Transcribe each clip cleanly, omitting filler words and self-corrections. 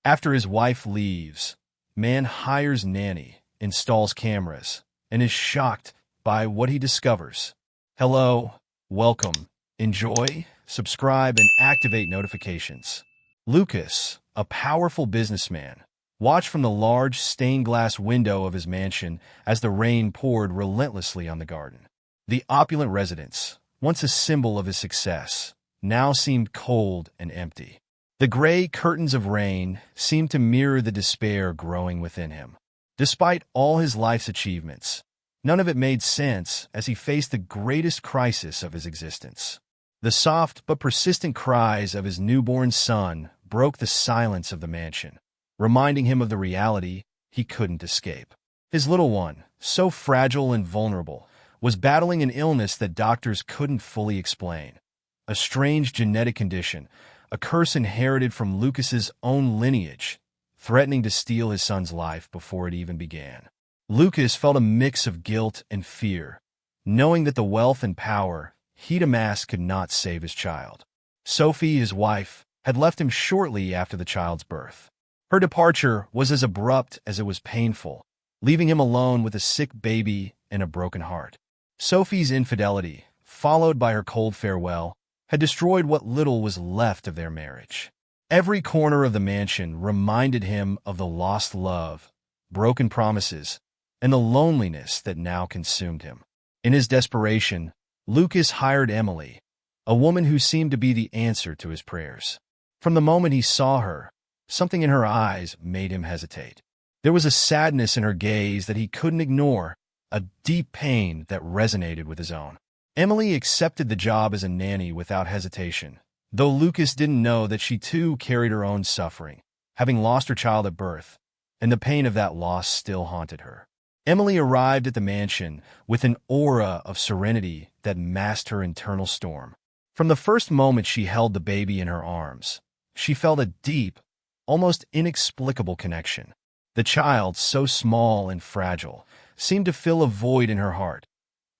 After his wife leaves, man hires Nanny, installs cameras, and is shocked by what he discovers. Hello, welcome, enjoy, subscribe, and activate notifications. Lucas, a powerful businessman, watched from the large stained glass window of his mansion as the rain poured relentlessly on the garden. The opulent residence, once a symbol of his success, now seemed cold and empty. The gray curtains of rain seemed to mirror the despair growing within him. Despite all his life's achievements, none of it made sense as he faced the greatest crisis of his existence. The soft but persistent cries of his newborn son broke the silence of the mansion, reminding him of the reality he couldn't escape. His little one, so fragile and vulnerable, was battling an illness that doctors couldn't fully explain. A strange genetic condition, a curse inherited from Lucas's own lineage, threatening to steal his son's life before it even began. Lucas felt a mix of guilt and fear, knowing that the wealth and power he'd amassed could not save his child. Sophie, his wife, had left him shortly after the child's birth. Her departure was as abrupt as it was painful, leaving him alone with a sick baby and a broken heart. Sophie's infidelity, followed by her cold farewell, had destroyed what little was left of their marriage. Every corner of the mansion reminded him of the lost love, broken promises, and the loneliness that now consumed him. In his desperation, Lucas hired Emily, a woman who seemed to be the answer to his prayers. From the moment he saw her, something in her eyes made him hesitate. There was a sadness in her gaze that he couldn't ignore, a deep pain that resonated with his own. Emily accepted the job as a nanny without hesitation, though Lucas didn't know that she too carried her own suffering, having lost her child at birth, and the pain of that loss still haunted her. Emily arrived at the mansion with an aura of serenity that masked her internal storm. From the first moment she held the baby in her arms, she felt a deep, almost inexplicable connection. The child, so small and fragile, seemed to fill a void in her heart,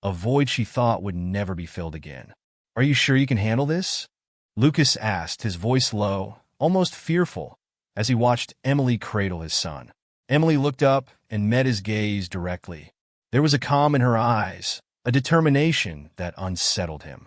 a void she thought would never be filled again. "Are you sure you can handle this?" Lucas asked, his voice low, almost fearful, as he watched Emily cradle his son. Emily looked up and met his gaze directly. There was a calm in her eyes, a determination that unsettled him.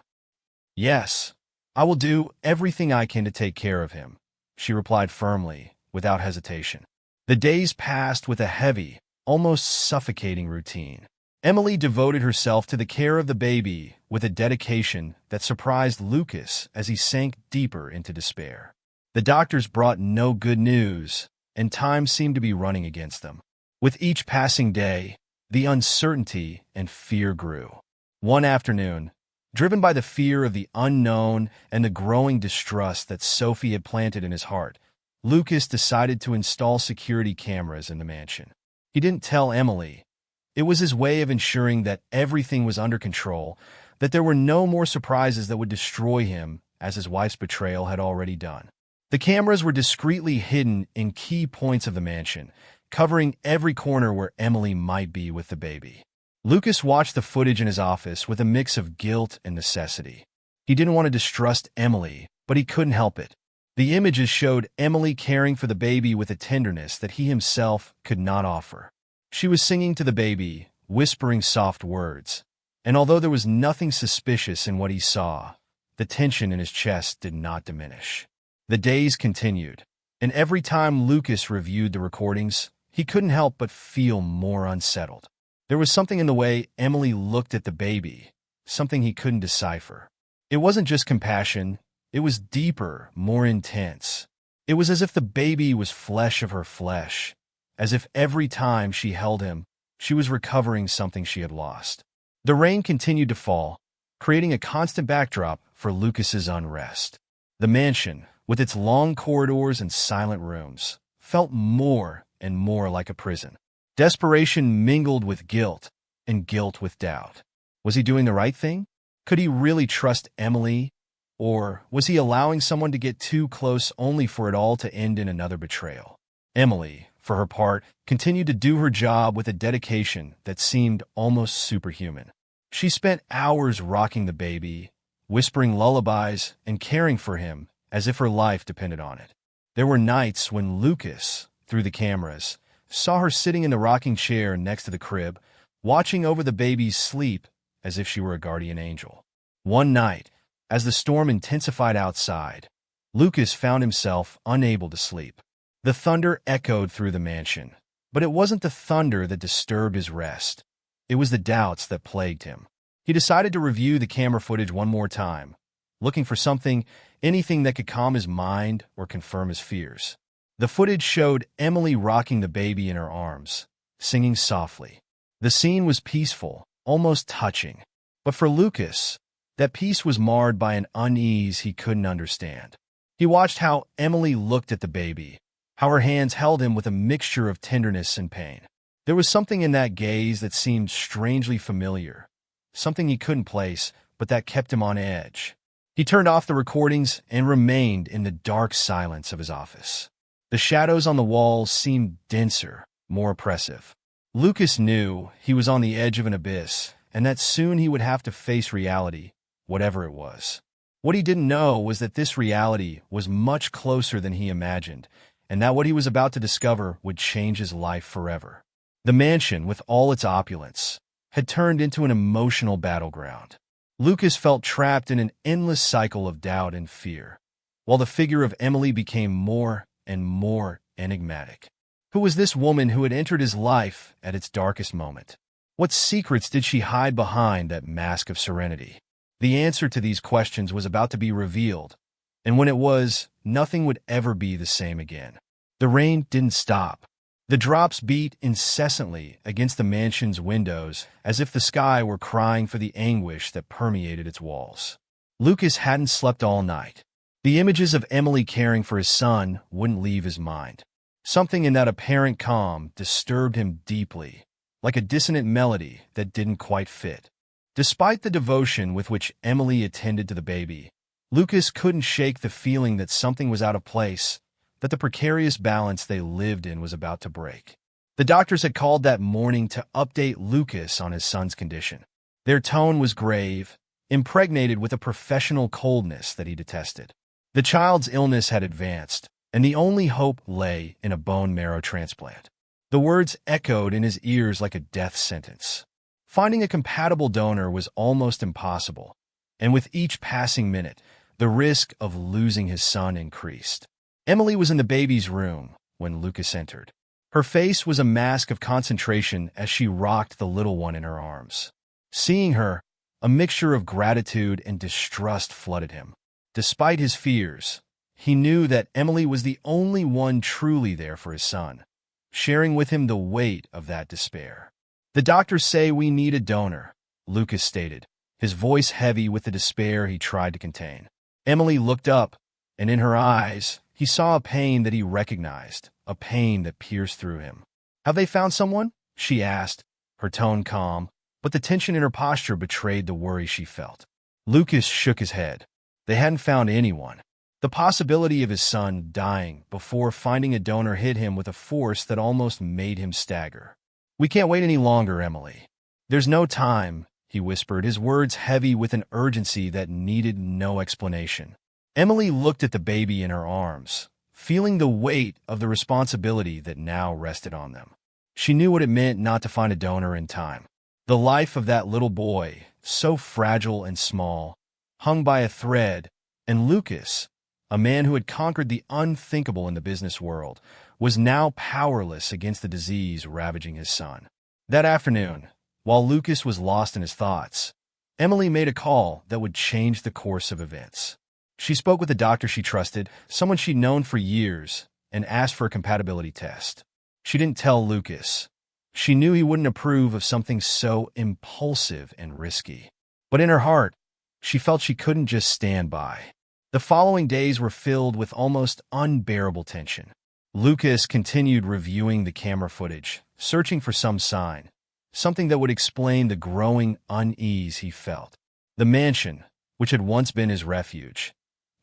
"Yes, I will do everything I can to take care of him," she replied firmly, without hesitation. The days passed with a heavy, almost suffocating routine. Emily devoted herself to the care of the baby with a dedication that surprised Lucas as he sank deeper into despair. The doctors brought no good news, and time seemed to be running against them. With each passing day, the uncertainty and fear grew. One afternoon, driven by the fear of the unknown and the growing distrust that Sophie had planted in his heart, Lucas decided to install security cameras in the mansion. He didn't tell Emily. It was his way of ensuring that everything was under control, that there were no more surprises that would destroy him, as his wife's betrayal had already done. The cameras were discreetly hidden in key points of the mansion, covering every corner where Emily might be with the baby. Lucas watched the footage in his office with a mix of guilt and necessity. He didn't want to distrust Emily, but he couldn't help it. The images showed Emily caring for the baby with a tenderness that he himself could not offer. She was singing to the baby, whispering soft words, and although there was nothing suspicious in what he saw, the tension in his chest did not diminish. The days continued, and every time Lucas reviewed the recordings, he couldn't help but feel more unsettled. There was something in the way Emily looked at the baby, something he couldn't decipher. It wasn't just compassion, it was deeper, more intense. It was as if the baby was flesh of her flesh, as if every time she held him, she was recovering something she had lost. The rain continued to fall, creating a constant backdrop for Lucas's unrest. The mansion, with its long corridors and silent rooms, felt more and more like a prison. Desperation mingled with guilt, and guilt with doubt. Was he doing the right thing? Could he really trust Emily? Or was he allowing someone to get too close only for it all to end in another betrayal? Emily, for her part, continued to do her job with a dedication that seemed almost superhuman. She spent hours rocking the baby, whispering lullabies, and caring for him as if her life depended on it. There were nights when Lucas, through the cameras, saw her sitting in the rocking chair next to the crib, watching over the baby's sleep as if she were a guardian angel. One night, as the storm intensified outside, Lucas found himself unable to sleep. The thunder echoed through the mansion, but it wasn't the thunder that disturbed his rest. It was the doubts that plagued him. He decided to review the camera footage one more time, looking for anything that could calm his mind or confirm his fears. The footage showed Emily rocking the baby in her arms, singing softly. The scene was peaceful, almost touching. But for Lucas, that peace was marred by an unease he couldn't understand. He watched how Emily looked at the baby, how her hands held him with a mixture of tenderness and pain. There was something in that gaze that seemed strangely familiar, something he couldn't place, but that kept him on edge. He turned off the recordings and remained in the dark silence of his office. The shadows on the walls seemed denser, more oppressive. Lucas knew he was on the edge of an abyss, and that soon he would have to face reality, whatever it was. What he didn't know was that this reality was much closer than he imagined, and that what he was about to discover would change his life forever. The mansion, with all its opulence, had turned into an emotional battleground. Lucas felt trapped in an endless cycle of doubt and fear, while the figure of Emily became more and more enigmatic. Who was this woman who had entered his life at its darkest moment? What secrets did she hide behind that mask of serenity? The answer to these questions was about to be revealed, and when it was, nothing would ever be the same again. The rain didn't stop. The drops beat incessantly against the mansion's windows as if the sky were crying for the anguish that permeated its walls. Lucas hadn't slept all night. The images of Emily caring for his son wouldn't leave his mind. Something in that apparent calm disturbed him deeply, like a dissonant melody that didn't quite fit. Despite the devotion with which Emily attended to the baby, Lucas couldn't shake the feeling that something was out of place, that the precarious balance they lived in was about to break. The doctors had called that morning to update Lucas on his son's condition. Their tone was grave, impregnated with a professional coldness that he detested. The child's illness had advanced, and the only hope lay in a bone marrow transplant. The words echoed in his ears like a death sentence. Finding a compatible donor was almost impossible, and with each passing minute, the risk of losing his son increased. Emily was in the baby's room when Lucas entered. Her face was a mask of concentration as she rocked the little one in her arms. Seeing her, a mixture of gratitude and distrust flooded him. Despite his fears, he knew that Emily was the only one truly there for his son, sharing with him the weight of that despair. "The doctors say we need a donor," Lucas stated, his voice heavy with the despair he tried to contain. Emily looked up, and in her eyes, he saw a pain that he recognized, a pain that pierced through him. "Have they found someone?" she asked, her tone calm, but the tension in her posture betrayed the worry she felt. Lucas shook his head. They hadn't found anyone. The possibility of his son dying before finding a donor hit him with a force that almost made him stagger. "We can't wait any longer, Emily. There's no time," he whispered, his words heavy with an urgency that needed no explanation. Emily looked at the baby in her arms, feeling the weight of the responsibility that now rested on them. She knew what it meant not to find a donor in time. The life of that little boy, so fragile and small, hung by a thread, and Lucas, a man who had conquered the unthinkable in the business world, was now powerless against the disease ravaging his son. That afternoon, while Lucas was lost in his thoughts, Emily made a call that would change the course of events. She spoke with a doctor she trusted, someone she'd known for years, and asked for a compatibility test. She didn't tell Lucas. She knew he wouldn't approve of something so impulsive and risky. But in her heart, she felt she couldn't just stand by. The following days were filled with almost unbearable tension. Lucas continued reviewing the camera footage, searching for some sign, something that would explain the growing unease he felt. The mansion, which had once been his refuge,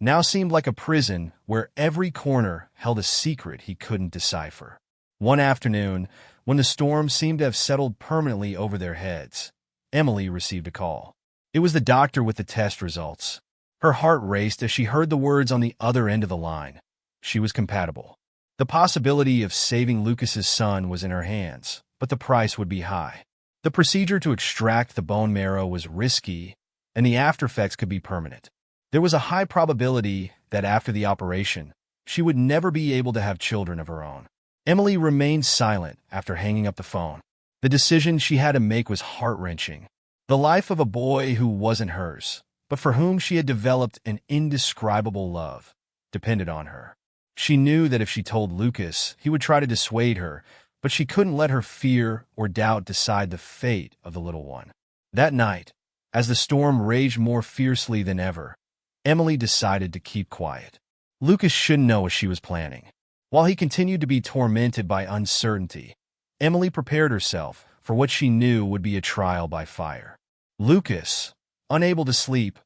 now seemed like a prison where every corner held a secret he couldn't decipher. One afternoon, when the storm seemed to have settled permanently over their heads, Emily received a call. It was the doctor with the test results. Her heart raced as she heard the words on the other end of the line. she was compatible. The possibility of saving Lucas's son was in her hands, but the price would be high. The procedure to extract the bone marrow was risky, and the aftereffects could be permanent. There was a high probability that after the operation, she would never be able to have children of her own. Emily remained silent after hanging up the phone. The decision she had to make was heart-wrenching. The life of a boy who wasn't hers, but for whom she had developed an indescribable love, depended on her. She knew that if she told Lucas, he would try to dissuade her, but she couldn't let her fear or doubt decide the fate of the little one. That night, as the storm raged more fiercely than ever, Emily decided to keep quiet. Lucas shouldn't know what she was planning. While he continued to be tormented by uncertainty, Emily prepared herself for what she knew would be a trial by fire. Lucas, unable to sleep,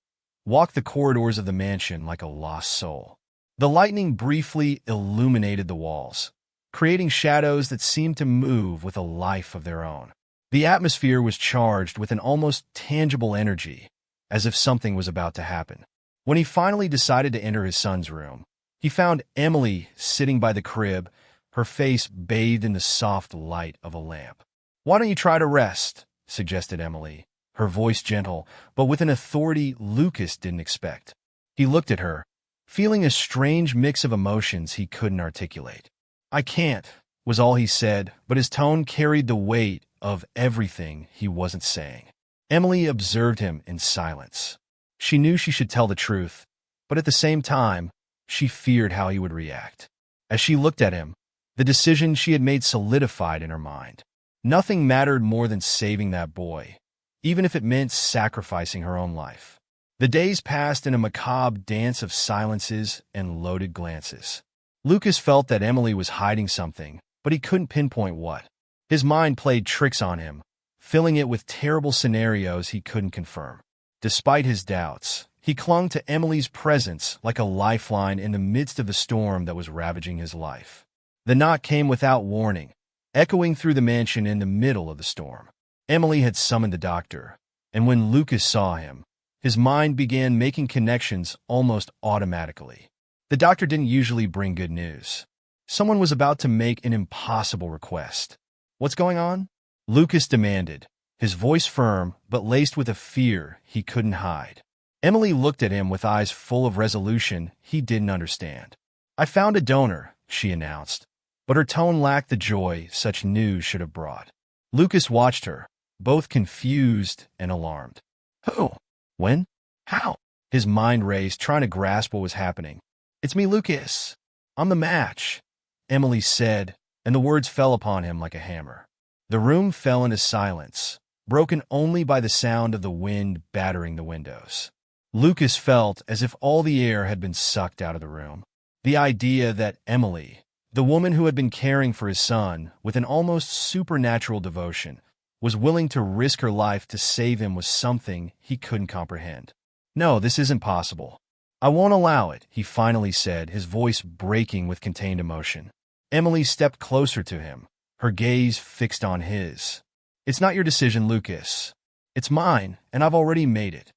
walked the corridors of the mansion like a lost soul. The lightning briefly illuminated the walls, creating shadows that seemed to move with a life of their own. The atmosphere was charged with an almost tangible energy, as if something was about to happen. When he finally decided to enter his son's room, he found Emily sitting by the crib, her face bathed in the soft light of a lamp. "Why don't you try to rest?" suggested Emily, her voice gentle, but with an authority Lucas didn't expect. He looked at her, feeling a strange mix of emotions he couldn't articulate. "I can't," was all he said, but his tone carried the weight of everything he wasn't saying. Emily observed him in silence. She knew she should tell the truth, but at the same time, she feared how he would react. As she looked at him, the decision she had made solidified in her mind. Nothing mattered more than saving that boy, even if it meant sacrificing her own life. The days passed in a macabre dance of silences and loaded glances. Lucas felt that Emily was hiding something, but he couldn't pinpoint what. His mind played tricks on him, filling it with terrible scenarios he couldn't confirm. Despite his doubts, he clung to Emily's presence like a lifeline in the midst of the storm that was ravaging his life. The knock came without warning, echoing through the mansion in the middle of the storm. Emily had summoned the doctor, and when Lucas saw him, his mind began making connections almost automatically. The doctor didn't usually bring good news. Someone was about to make an impossible request. "What's going on?" Lucas demanded, his voice firm but laced with a fear he couldn't hide. Emily looked at him with eyes full of resolution he didn't understand. "I found a donor," she announced, but her tone lacked the joy such news should have brought. Lucas watched her, both confused and alarmed. "Who? When? How?" His mind raced, trying to grasp what was happening. "It's me, Lucas. I'm the match," Emily said, and the words fell upon him like a hammer. The room fell into silence, broken only by the sound of the wind battering the windows. Lucas felt as if all the air had been sucked out of the room. The idea that Emily, the woman who had been caring for his son with an almost supernatural devotion, was willing to risk her life to save him was something he couldn't comprehend. "No, this isn't possible. I won't allow it," he finally said, his voice breaking with contained emotion. Emily stepped closer to him, her gaze fixed on his. "It's not your decision, Lucas. It's mine, and I've already made it."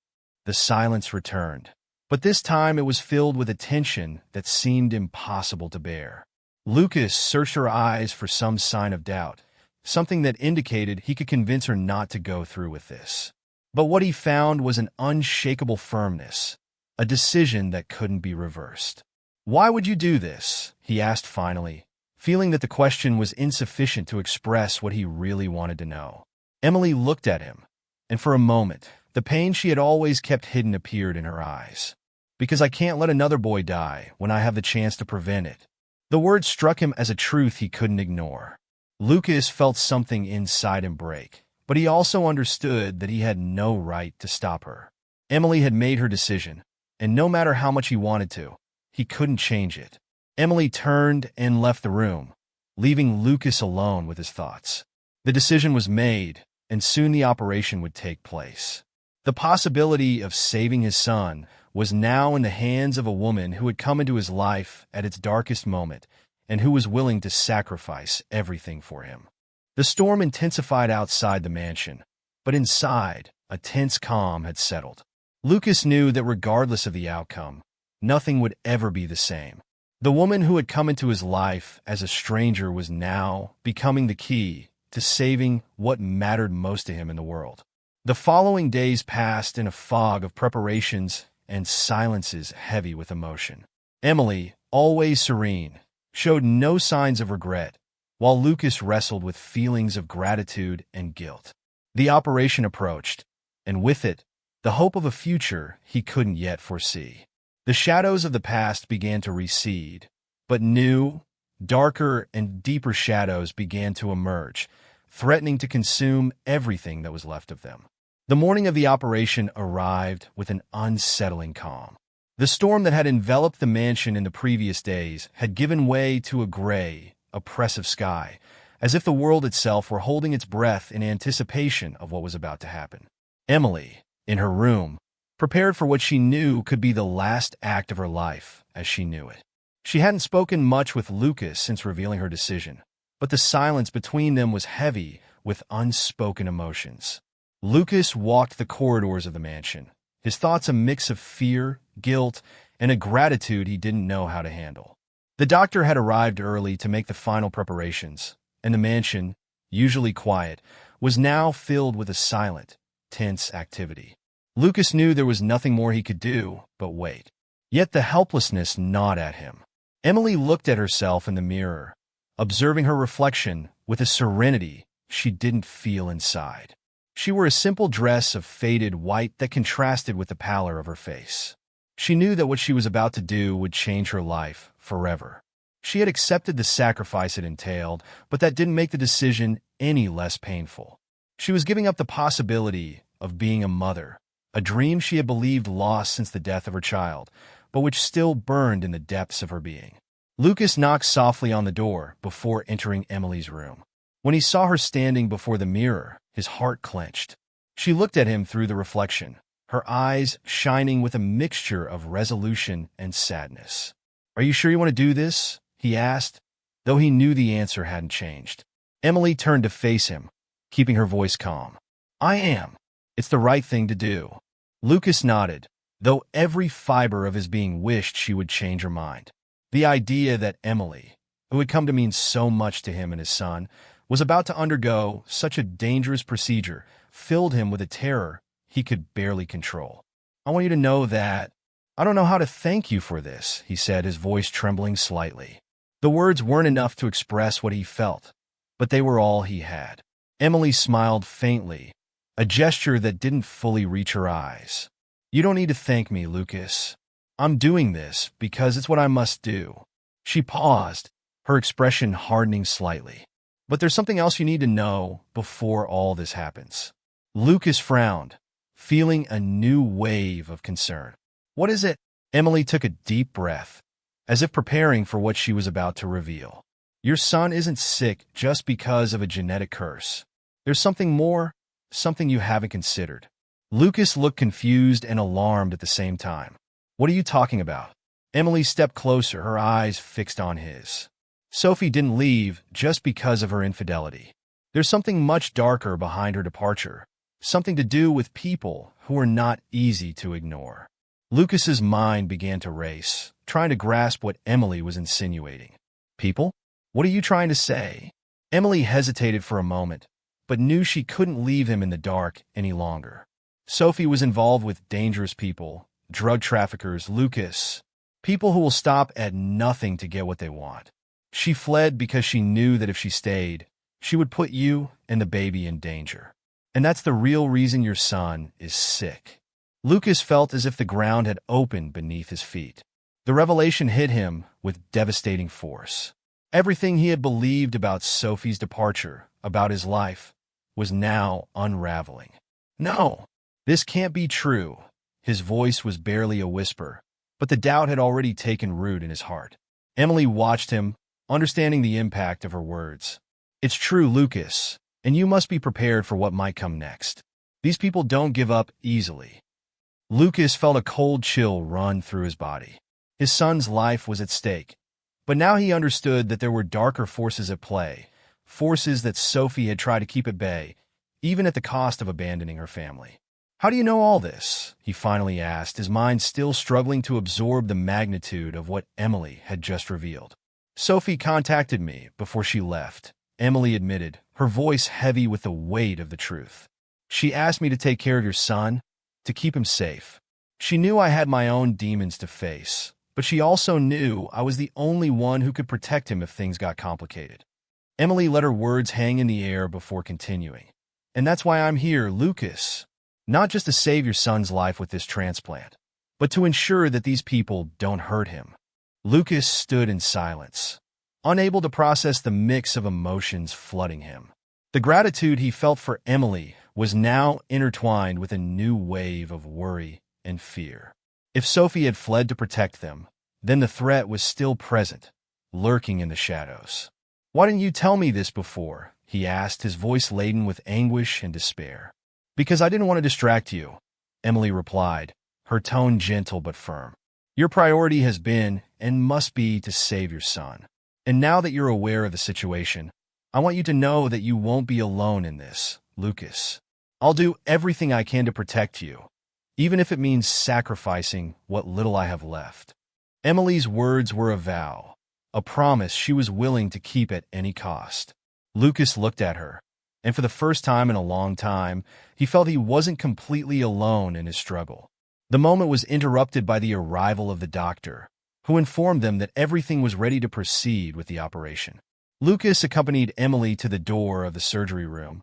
The silence returned, but this time it was filled with a tension that seemed impossible to bear. Lucas searched her eyes for some sign of doubt, something that indicated he could convince her not to go through with this. But what he found was an unshakable firmness, a decision that couldn't be reversed. "Why would you do this?" he asked finally, feeling that the question was insufficient to express what he really wanted to know. Emily looked at him, and for a moment, the pain she had always kept hidden appeared in her eyes. "Because I can't let another boy die when I have the chance to prevent it." The word struck him as a truth he couldn't ignore. Lucas felt something inside him break, but he also understood that he had no right to stop her. Emily had made her decision, and no matter how much he wanted to, he couldn't change it. Emily turned and left the room, leaving Lucas alone with his thoughts. The decision was made, and soon the operation would take place. The possibility of saving his son was now in the hands of a woman who had come into his life at its darkest moment and who was willing to sacrifice everything for him. The storm intensified outside the mansion, but inside, a tense calm had settled. Lucas knew that regardless of the outcome, nothing would ever be the same. The woman who had come into his life as a stranger was now becoming the key to saving what mattered most to him in the world. The following days passed in a fog of preparations and silences heavy with emotion. Emily, always serene, showed no signs of regret, while Lucas wrestled with feelings of gratitude and guilt. The operation approached, and with it, the hope of a future he couldn't yet foresee. The shadows of the past began to recede, but new, darker, and deeper shadows began to emerge, threatening to consume everything that was left of them. The morning of the operation arrived with an unsettling calm. The storm that had enveloped the mansion in the previous days had given way to a gray, oppressive sky, as if the world itself were holding its breath in anticipation of what was about to happen. Emily, in her room, prepared for what she knew could be the last act of her life as she knew it. She hadn't spoken much with Lucas since revealing her decision, but the silence between them was heavy with unspoken emotions. Lucas walked the corridors of the mansion, his thoughts a mix of fear, guilt, and a gratitude he didn't know how to handle. The doctor had arrived early to make the final preparations, and the mansion, usually quiet, was now filled with a silent, tense activity. Lucas knew there was nothing more he could do but wait. Yet the helplessness gnawed at him. Emily looked at herself in the mirror, observing her reflection with a serenity she didn't feel inside. She wore a simple dress of faded white that contrasted with the pallor of her face. She knew that what she was about to do would change her life forever. She had accepted the sacrifice it entailed, but that didn't make the decision any less painful. She was giving up the possibility of being a mother, a dream she had believed lost since the death of her child, but which still burned in the depths of her being. Lucas knocked softly on the door before entering Emily's room. When he saw her standing before the mirror, his heart clenched. She looked at him through the reflection, her eyes shining with a mixture of resolution and sadness. "Are you sure you want to do this?" he asked, though he knew the answer hadn't changed. Emily turned to face him, keeping her voice calm. "I am. It's the right thing to do." Lucas nodded, though every fiber of his being wished she would change her mind. The idea that Emily, who had come to mean so much to him and his son, was about to undergo such a dangerous procedure filled him with a terror he could barely control. "I want you to know that I don't know how to thank you for this," he said, his voice trembling slightly. The words weren't enough to express what he felt, but they were all he had. Emily smiled faintly, a gesture that didn't fully reach her eyes. "You don't need to thank me, Lucas. I'm doing this because it's what I must do." She paused, her expression hardening slightly. "But there's something else you need to know before all this happens." Lucas frowned, feeling a new wave of concern. "What is it?" Emily took a deep breath, as if preparing for what she was about to reveal. "Your son isn't sick just because of a genetic curse. There's something more, something you haven't considered." Lucas looked confused and alarmed at the same time. "What are you talking about?" Emily stepped closer, her eyes fixed on his. "Sophie didn't leave just because of her infidelity. There's something much darker behind her departure, something to do with people who are not easy to ignore." Lucas's mind began to race, trying to grasp what Emily was insinuating. "People? What are you trying to say?" Emily hesitated for a moment, but knew she couldn't leave him in the dark any longer. Sophie was involved with dangerous people, drug traffickers, Lucas, people who will stop at nothing to get what they want. She fled because she knew that if she stayed, she would put you and the baby in danger. And that's the real reason your son is sick. Lucas felt as if the ground had opened beneath his feet. The revelation hit him with devastating force. Everything he had believed about Sophie's departure, about his life, was now unraveling. "No, this can't be true." His voice was barely a whisper, but the doubt had already taken root in his heart. Emily watched him, understanding the impact of her words. "It's true, Lucas, and you must be prepared for what might come next. These people don't give up easily." Lucas felt a cold chill run through his body. His son's life was at stake, but now he understood that there were darker forces at play, forces that Sophie had tried to keep at bay, even at the cost of abandoning her family. "How do you know all this?" he finally asked, his mind still struggling to absorb the magnitude of what Emily had just revealed. "Sophie contacted me before she left," Emily admitted, her voice heavy with the weight of the truth. "She asked me to take care of your son, to keep him safe. She knew I had my own demons to face, but she also knew I was the only one who could protect him if things got complicated." Emily let her words hang in the air before continuing. "And that's why I'm here, Lucas. Not just to save your son's life with this transplant, but to ensure that these people don't hurt him." Lucas stood in silence, unable to process the mix of emotions flooding him. The gratitude he felt for Emily was now intertwined with a new wave of worry and fear. If Sophie had fled to protect them, then the threat was still present, lurking in the shadows. "Why didn't you tell me this before?" he asked, his voice laden with anguish and despair. "Because I didn't want to distract you," Emily replied, her tone gentle but firm. "Your priority has been and must be to save your son. And now that you're aware of the situation, I want you to know that you won't be alone in this, Lucas. I'll do everything I can to protect you, even if it means sacrificing what little I have left." Emily's words were a vow, a promise she was willing to keep at any cost. Lucas looked at her, and for the first time in a long time, he felt he wasn't completely alone in his struggle. The moment was interrupted by the arrival of the doctor, who informed them that everything was ready to proceed with the operation. Lucas accompanied Emily to the door of the surgery room,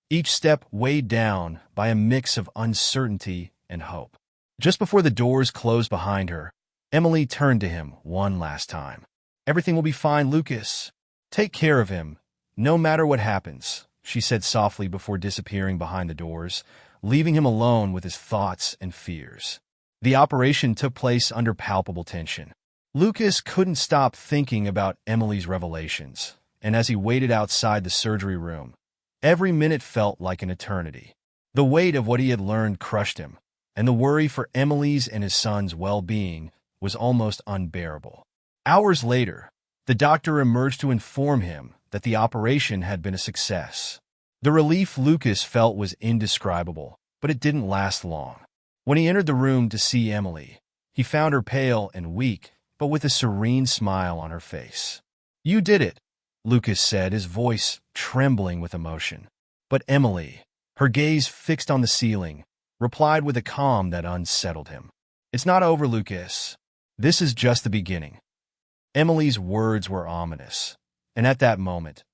each step weighed down by a mix of uncertainty and hope. Just before the doors closed behind her, Emily turned to him one last time. "Everything will be fine, Lucas. Take care of him, no matter what happens," she said softly before disappearing behind the doors, leaving him alone with his thoughts and fears. The operation took place under palpable tension. Lucas couldn't stop thinking about Emily's revelations, and as he waited outside the surgery room, every minute felt like an eternity. The weight of what he had learned crushed him, and the worry for Emily's and his son's well-being was almost unbearable. Hours later, the doctor emerged to inform him that the operation had been a success. The relief Lucas felt was indescribable, but it didn't last long. When he entered the room to see Emily, he found her pale and weak, but with a serene smile on her face. "You did it," Lucas said, his voice trembling with emotion. But Emily, her gaze fixed on the ceiling, replied with a calm that unsettled him. "It's not over, Lucas. This is just the beginning." Emily's words were ominous, and at that moment,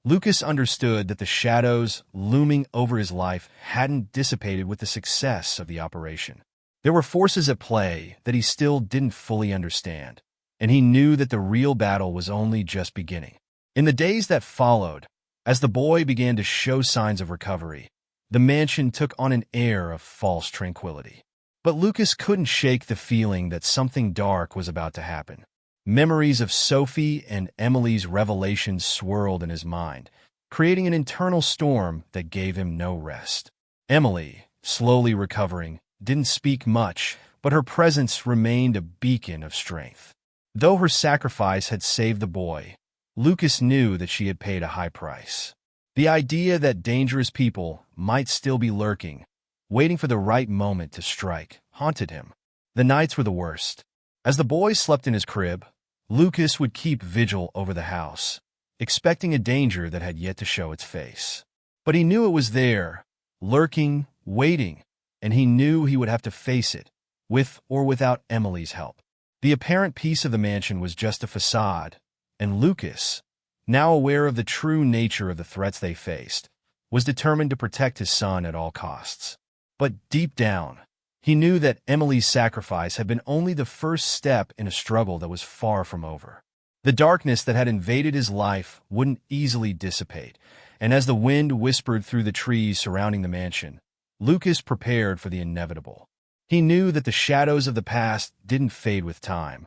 Lucas understood that the shadows looming over his life hadn't dissipated with the success of the operation. There were forces at play that he still didn't fully understand, and he knew that the real battle was only just beginning. In the days that followed, as the boy began to show signs of recovery, the mansion took on an air of false tranquility. But Lucas couldn't shake the feeling that something dark was about to happen. Memories of Sophie and Emily's revelations swirled in his mind, creating an internal storm that gave him no rest. Emily, slowly recovering, didn't speak much, but her presence remained a beacon of strength. Though her sacrifice had saved the boy, Lucas knew that she had paid a high price. The idea that dangerous people might still be lurking, waiting for the right moment to strike, haunted him. The nights were the worst. As the boy slept in his crib, Lucas would keep vigil over the house, expecting a danger that had yet to show its face. But he knew it was there, lurking, waiting, and he knew he would have to face it, with or without Emily's help. The apparent peace of the mansion was just a facade, and Lucas, now aware of the true nature of the threats they faced, was determined to protect his son at all costs. But deep down, he knew that Emily's sacrifice had been only the first step in a struggle that was far from over. The darkness that had invaded his life wouldn't easily dissipate, and as the wind whispered through the trees surrounding the mansion, Lucas prepared for the inevitable. He knew that the shadows of the past didn't fade with time.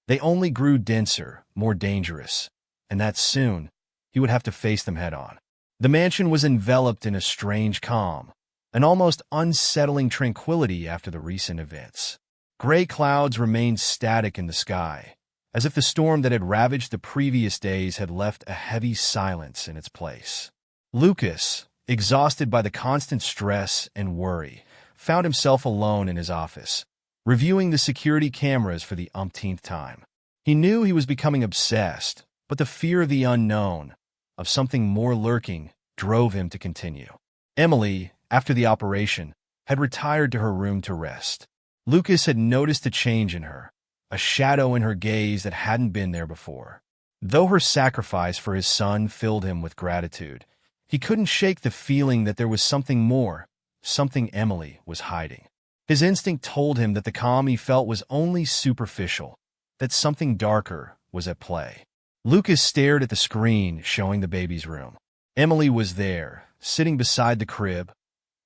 They only grew denser, more dangerous, and that soon he would have to face them head-on. The mansion was enveloped in a strange calm, an almost unsettling tranquility after the recent events. Gray clouds remained static in the sky, as if the storm that had ravaged the previous days had left a heavy silence in its place. Lucas, exhausted by the constant stress and worry, found himself alone in his office, reviewing the security cameras for the umpteenth time. He knew he was becoming obsessed, but the fear of the unknown, of something more lurking, drove him to continue. Emily, after the operation, had retired to her room to rest. Lucas had noticed a change in her, a shadow in her gaze that hadn't been there before. Though her sacrifice for his son filled him with gratitude, he couldn't shake the feeling that there was something more, something Emily was hiding. His instinct told him that the calm he felt was only superficial, that something darker was at play. Lucas stared at the screen showing the baby's room. Emily was there, sitting beside the crib,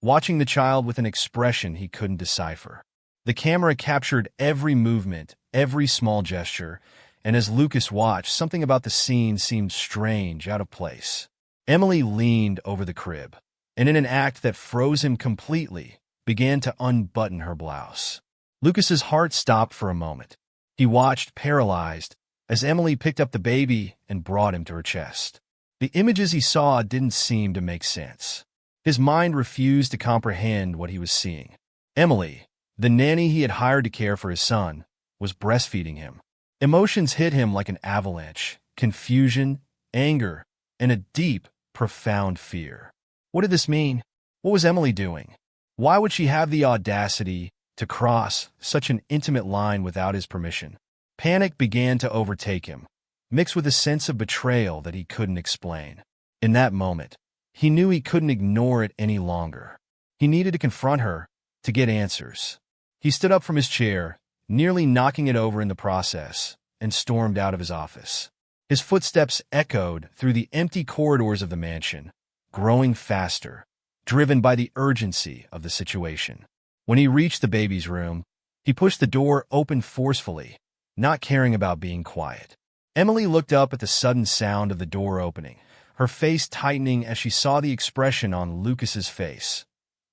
watching the child with an expression he couldn't decipher. The camera captured every movement, every small gesture, and as Lucas watched, something about the scene seemed strange, out of place. Emily leaned over the crib, and in an act that froze him completely, began to unbutton her blouse. Lucas's heart stopped for a moment. He watched, paralyzed, as Emily picked up the baby and brought him to her chest. The images he saw didn't seem to make sense. His mind refused to comprehend what he was seeing. Emily, the nanny he had hired to care for his son, was breastfeeding him. Emotions hit him like an avalanche: confusion, anger, and a deep, profound fear. What did this mean? What was Emily doing? Why would she have the audacity to cross such an intimate line without his permission? Panic began to overtake him, mixed with a sense of betrayal that he couldn't explain. In that moment, he knew he couldn't ignore it any longer. He needed to confront her, to get answers. He stood up from his chair, nearly knocking it over in the process, and stormed out of his office. His footsteps echoed through the empty corridors of the mansion, growing faster, driven by the urgency of the situation. When he reached the baby's room, he pushed the door open forcefully, not caring about being quiet. Emily looked up at the sudden sound of the door opening, her face tightening as she saw the expression on Lucas's face,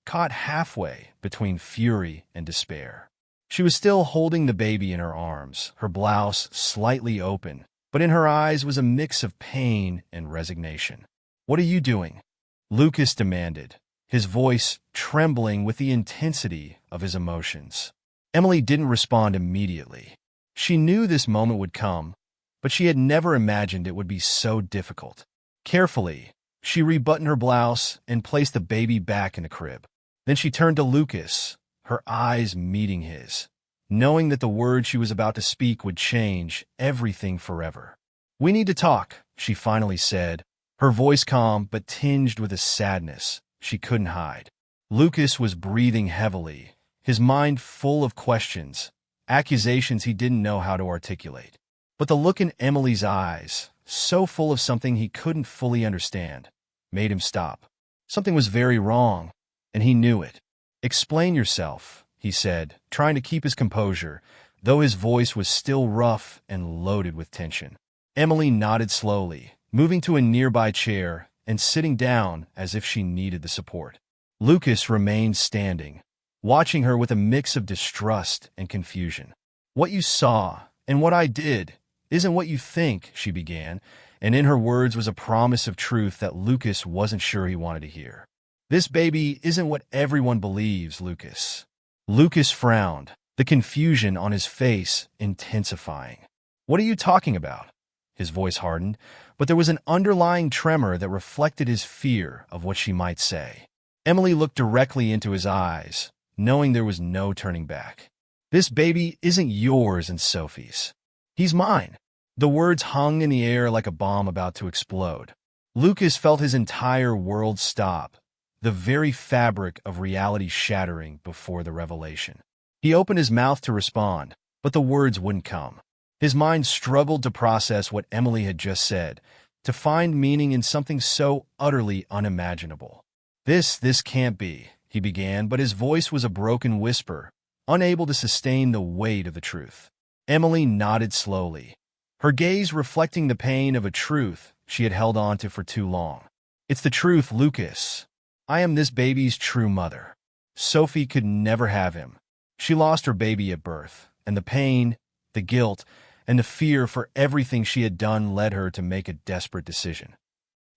caught halfway between fury and despair. She was still holding the baby in her arms, her blouse slightly open, but in her eyes was a mix of pain and resignation. "What are you doing?" Lucas demanded, his voice trembling with the intensity of his emotions. Emily didn't respond immediately. She knew this moment would come, but she had never imagined it would be so difficult. Carefully, she rebuttoned her blouse and placed the baby back in the crib. Then she turned to Lucas, her eyes meeting his, knowing that the words she was about to speak would change everything forever. "We need to talk," she finally said, her voice calm but tinged with a sadness she couldn't hide. Lucas was breathing heavily, his mind full of questions, accusations he didn't know how to articulate. But the look in Emily's eyes, so full of something he couldn't fully understand, made him stop. Something was very wrong, and he knew it. "Explain yourself," he said, trying to keep his composure, though his voice was still rough and loaded with tension. Emily nodded slowly, moving to a nearby chair and sitting down as if she needed the support. Lucas remained standing, watching her with a mix of distrust and confusion. "What you saw, and what I did, isn't what you think," she began, and in her words was a promise of truth that Lucas wasn't sure he wanted to hear. "This baby isn't what everyone believes, Lucas." Lucas frowned, the confusion on his face intensifying. "What are you talking about?" His voice hardened, but there was an underlying tremor that reflected his fear of what she might say. Emily looked directly into his eyes, knowing there was no turning back. "This baby isn't yours and Sophie's. He's mine." The words hung in the air like a bomb about to explode. Lucas felt his entire world stop, the very fabric of reality shattering before the revelation. He opened his mouth to respond, but the words wouldn't come. His mind struggled to process what Emily had just said, to find meaning in something so utterly unimaginable. This can't be," he began, but his voice was a broken whisper, unable to sustain the weight of the truth. Emily nodded slowly, her gaze reflecting the pain of a truth she had held on to for too long. "It's the truth, Lucas. I am this baby's true mother. Sophie could never have him. She lost her baby at birth, and the pain, the guilt, and the fear for everything she had done led her to make a desperate decision."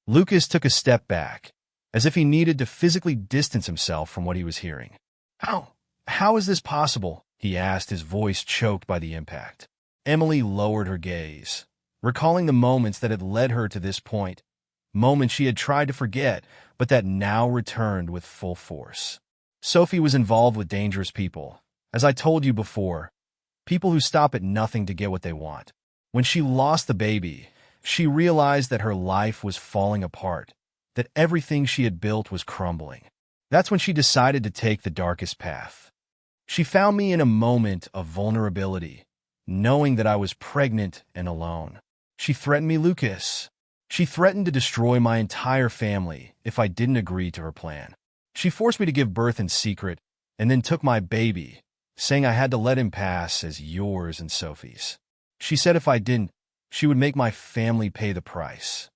Lucas took a step back, as if he needed to physically distance himself from what he was hearing. How? How is this possible? He asked, his voice choked by the impact. Emily lowered her gaze, recalling the moments that had led her to this point, moments she had tried to forget, but that now returned with full force. Sophie was involved with dangerous people. As I told you before, people who stop at nothing to get what they want. When she lost the baby, she realized that her life was falling apart, that everything she had built was crumbling. That's when she decided to take the darkest path. She found me in a moment of vulnerability, knowing that I was pregnant and alone. She threatened me, Lucas. She threatened to destroy my entire family if I didn't agree to her plan. She forced me to give birth in secret and then took my baby, saying I had to let him pass as yours and Sophie's. She said if I didn't, she would make my family pay the price.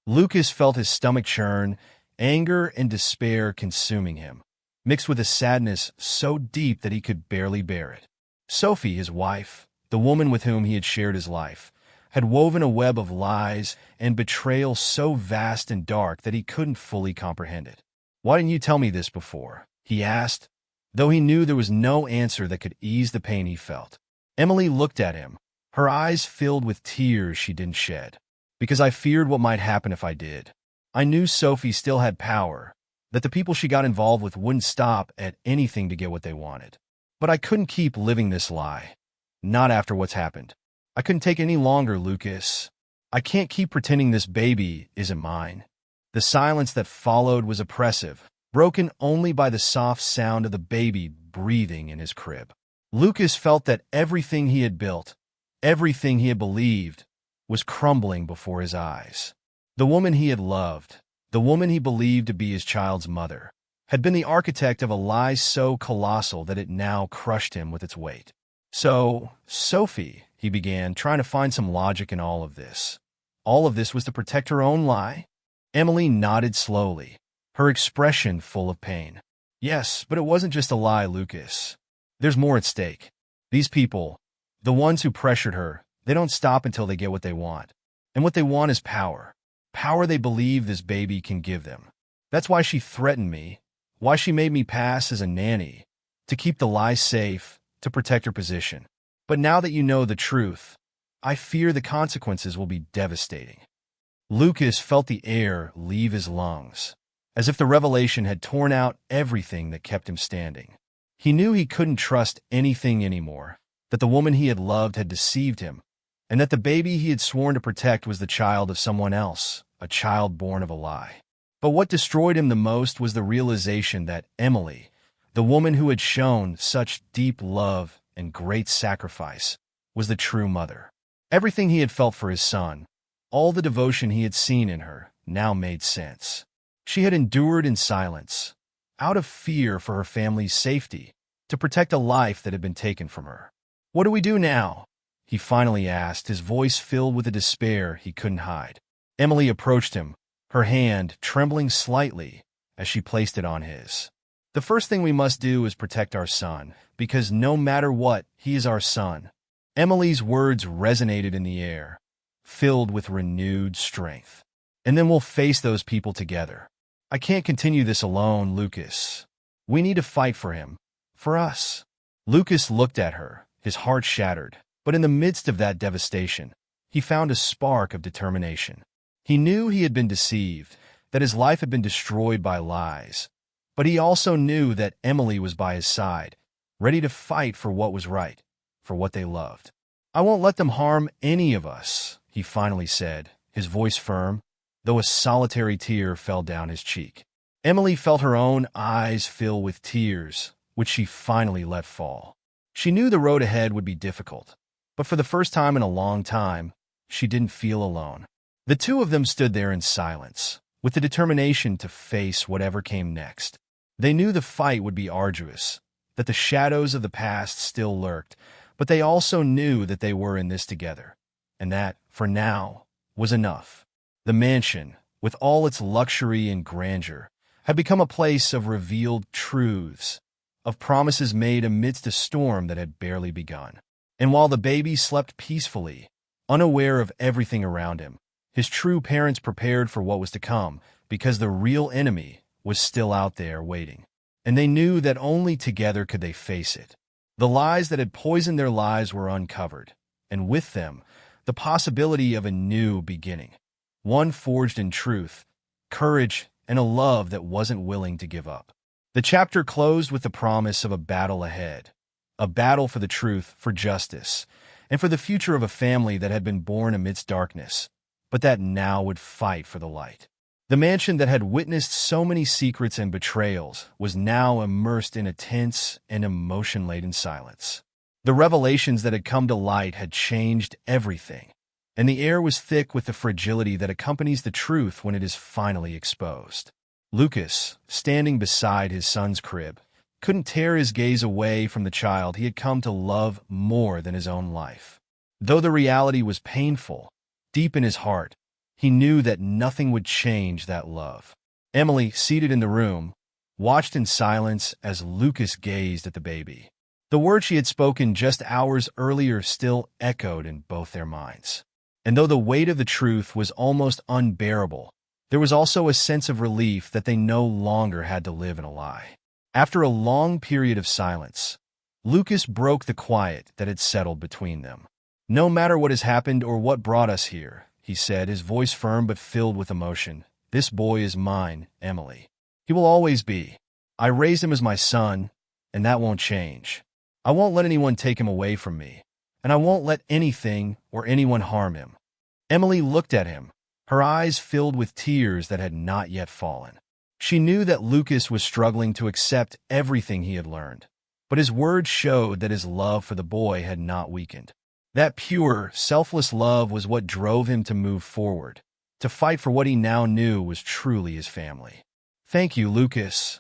Lucas felt his stomach churn, anger and despair consuming him, mixed with a sadness so deep that he could barely bear it. Sophie, his wife, the woman with whom he had shared his life, had woven a web of lies and betrayal so vast and dark that he couldn't fully comprehend it. "Why didn't you tell me this before?" he asked, though he knew there was no answer that could ease the pain he felt. Emily looked at him, her eyes filled with tears she didn't shed. "Because I feared what might happen if I did. I knew Sophie still had power, that the people she got involved with wouldn't stop at anything to get what they wanted. But I couldn't keep living this lie. Not after what's happened. I couldn't take it any longer, Lucas. I can't keep pretending this baby isn't mine." The silence that followed was oppressive, broken only by the soft sound of the baby breathing in his crib. Lucas felt that everything he had built, everything he had believed, was crumbling before his eyes. The woman he had loved, the woman he believed to be his child's mother, had been the architect of a lie so colossal that it now crushed him with its weight. "So, Sophie," he began, trying to find some logic in all of this. All of this was to protect her own lie? Emily nodded slowly, her expression full of pain. "Yes, but it wasn't just a lie, Lucas. There's more at stake. These people, the ones who pressured her, they don't stop until they get what they want. And what they want is power. Power they believe this baby can give them. That's why she threatened me, why she made me pass as a nanny, to keep the lie safe, to protect her position. But now that you know the truth, I fear the consequences will be devastating." Lucas felt the air leave his lungs, as if the revelation had torn out everything that kept him standing. He knew he couldn't trust anything anymore, that the woman he had loved had deceived him, and that the baby he had sworn to protect was the child of someone else, a child born of a lie. But what destroyed him the most was the realization that Emily, the woman who had shown such deep love and great sacrifice, was the true mother. Everything he had felt for his son, all the devotion he had seen in her, now made sense. She had endured in silence, out of fear for her family's safety, to protect a life that had been taken from her. "What do we do now?" he finally asked, his voice filled with a despair he couldn't hide. Emily approached him, her hand trembling slightly as she placed it on his. "The first thing we must do is protect our son, because no matter what, he is our son." Emily's words resonated in the air, filled with renewed strength. "And then we'll face those people together. I can't continue this alone, Lucas. We need to fight for him, for us." Lucas looked at her, his heart shattered, but in the midst of that devastation, he found a spark of determination. He knew he had been deceived, that his life had been destroyed by lies, but he also knew that Emily was by his side, ready to fight for what was right, for what they loved. "I won't let them harm any of us," he finally said, his voice firm, though a solitary tear fell down his cheek. Emily felt her own eyes fill with tears, which she finally let fall. She knew the road ahead would be difficult, but for the first time in a long time, she didn't feel alone. The two of them stood there in silence, with the determination to face whatever came next. They knew the fight would be arduous, that the shadows of the past still lurked, but they also knew that they were in this together, and that, for now, was enough. The mansion, with all its luxury and grandeur, had become a place of revealed truths, of promises made amidst a storm that had barely begun. And while the baby slept peacefully, unaware of everything around him, his true parents prepared for what was to come, because the real enemy was still out there waiting. and they knew that only together could they face it. The lies that had poisoned their lives were uncovered, and with them, the possibility of a new beginning, one forged in truth, courage, and a love that wasn't willing to give up. The chapter closed with the promise of a battle ahead, a battle for the truth, for justice, and for the future of a family that had been born amidst darkness, but that now would fight for the light. The mansion that had witnessed so many secrets and betrayals was now immersed in a tense and emotion-laden silence. The revelations that had come to light had changed everything, and the air was thick with the fragility that accompanies the truth when it is finally exposed. Lucas, standing beside his son's crib, couldn't tear his gaze away from the child he had come to love more than his own life. Though the reality was painful, deep in his heart, he knew that nothing would change that love. Emily, seated in the room, watched in silence as Lucas gazed at the baby. The words she had spoken just hours earlier still echoed in both their minds. And though the weight of the truth was almost unbearable, there was also a sense of relief that they no longer had to live in a lie. After a long period of silence, Lucas broke the quiet that had settled between them. "No matter what has happened or what brought us here," he said, his voice firm but filled with emotion, "this boy is mine, Emily. He will always be. I raised him as my son, and that won't change. I won't let anyone take him away from me, and I won't let anything or anyone harm him." Emily looked at him, her eyes filled with tears that had not yet fallen. She knew that Lucas was struggling to accept everything he had learned, but his words showed that his love for the boy had not weakened. That pure, selfless love was what drove him to move forward, to fight for what he now knew was truly his family. "Thank you, Lucas,"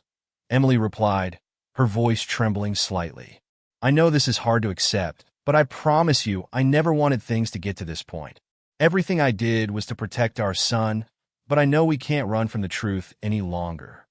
Emily replied, her voice trembling slightly. "I know this is hard to accept, but I promise you I never wanted things to get to this point. Everything I did was to protect our son, but I know we can't run from the truth any longer."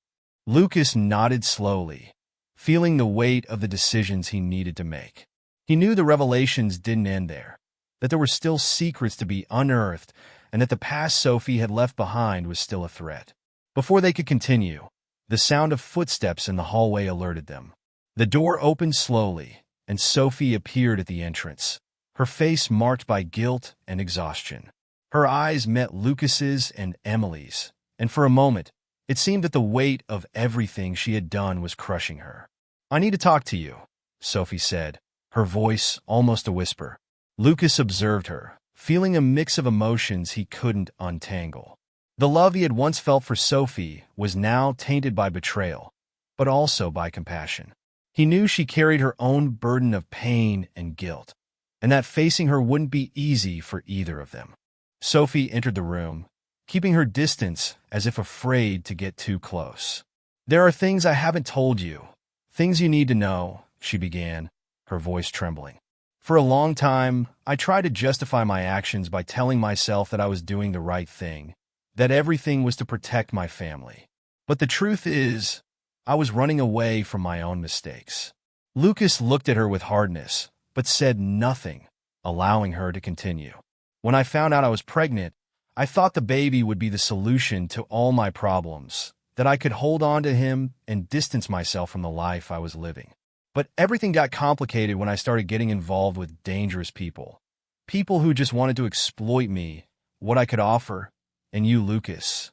Lucas nodded slowly, feeling the weight of the decisions he needed to make. He knew the revelations didn't end there, that there were still secrets to be unearthed, and that the past Sophie had left behind was still a threat. Before they could continue, the sound of footsteps in the hallway alerted them. The door opened slowly, and Sophie appeared at the entrance, her face marked by guilt and exhaustion. Her eyes met Lucas's and Emily's, and for a moment, it seemed that the weight of everything she had done was crushing her. "I need to talk to you," Sophie said, her voice almost a whisper. Lucas observed her, feeling a mix of emotions he couldn't untangle. The love he had once felt for Sophie was now tainted by betrayal, but also by compassion. He knew she carried her own burden of pain and guilt, and that facing her wouldn't be easy for either of them. Sophie entered the room, keeping her distance as if afraid to get too close. "There are things I haven't told you, things you need to know," she began, her voice trembling. "For a long time, I tried to justify my actions by telling myself that I was doing the right thing, that everything was to protect my family. But the truth is, I was running away from my own mistakes." Lucas looked at her with hardness, but said nothing, allowing her to continue. "When I found out I was pregnant, I thought the baby would be the solution to all my problems, that I could hold on to him and distance myself from the life I was living. But everything got complicated when I started getting involved with dangerous people. People who just wanted to exploit me, what I could offer, and you, Lucas."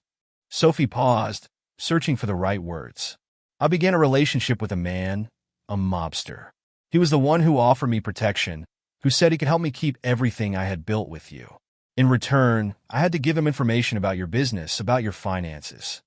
Sophie paused, searching for the right words. "I began a relationship with a man, a mobster. He was the one who offered me protection, who said he could help me keep everything I had built with you. In return, I had to give him information about your business, about your finances."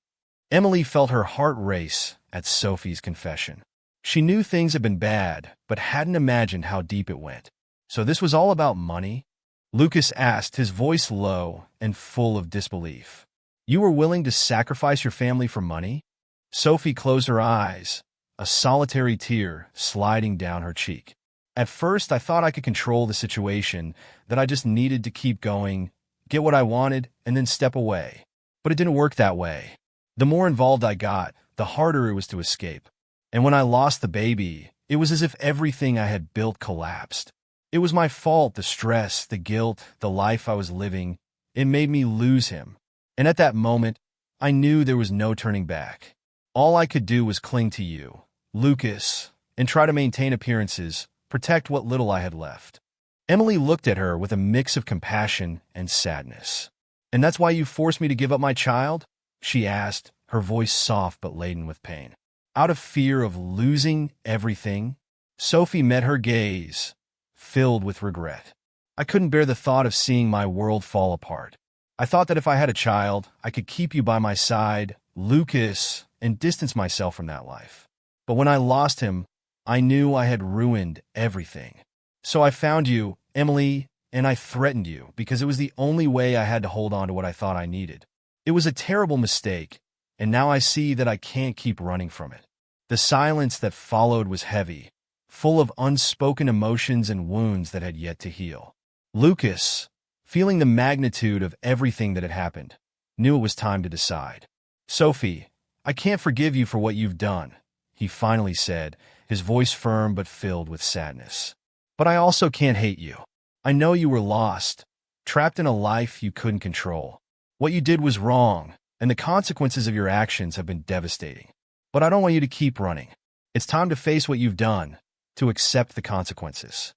Emily felt her heart race at Sophie's confession. She knew things had been bad, but hadn't imagined how deep it went. "So this was all about money?" Lucas asked, his voice low and full of disbelief. "You were willing to sacrifice your family for money?" Sophie closed her eyes, a solitary tear sliding down her cheek. "At first, I thought I could control the situation, that I just needed to keep going, get what I wanted, and then step away. But it didn't work that way. The more involved I got, the harder it was to escape. And when I lost the baby, it was as if everything I had built collapsed. It was my fault, the stress, the guilt, the life I was living. It made me lose him. And at that moment, I knew there was no turning back. All I could do was cling to you, Lucas, and try to maintain appearances, protect what little I had left. Emily looked at her with a mix of compassion and sadness. And that's why you forced me to give up my child? She asked, her voice soft but laden with pain. Out of fear of losing everything? Sophie met her gaze, filled with regret. I couldn't bear the thought of seeing my world fall apart. I thought that if I had a child, I could keep you by my side, Lucas, and distance myself from that life. But when I lost him, I knew I had ruined everything. So I found you, Emily, and I threatened you because it was the only way I had to hold on to what I thought I needed. It was a terrible mistake, and now I see that I can't keep running from it. The silence that followed was heavy, full of unspoken emotions and wounds that had yet to heal. Lucas, feeling the magnitude of everything that had happened, knew it was time to decide. Sophie, I can't forgive you for what you've done, he finally said, his voice firm but filled with sadness. But I also can't hate you. I know you were lost, trapped in a life you couldn't control. What you did was wrong, and the consequences of your actions have been devastating. But I don't want you to keep running. It's time to face what you've done, to accept the consequences.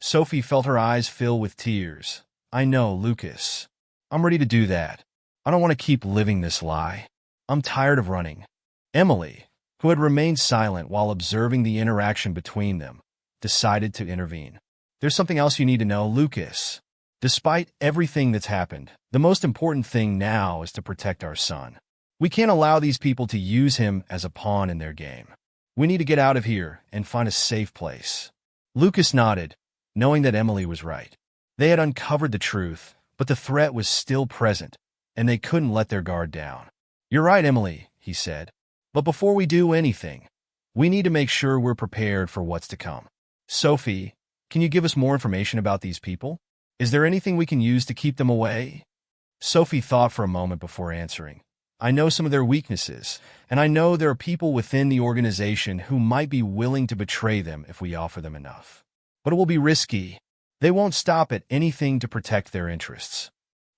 Sophie felt her eyes fill with tears. I know, Lucas. I'm ready to do that. I don't want to keep living this lie. I'm tired of running. Emily, who had remained silent while observing the interaction between them, decided to intervene. There's something else you need to know, Lucas. Despite everything that's happened, the most important thing now is to protect our son. We can't allow these people to use him as a pawn in their game. We need to get out of here and find a safe place. Lucas nodded, knowing that Emily was right. They had uncovered the truth, but the threat was still present, and they couldn't let their guard down. You're right, Emily, he said. But before we do anything, we need to make sure we're prepared for what's to come. Sophie, can you give us more information about these people? Is there anything we can use to keep them away? Sophie thought for a moment before answering. I know some of their weaknesses, and I know there are people within the organization who might be willing to betray them if we offer them enough. But it will be risky. They won't stop at anything to protect their interests.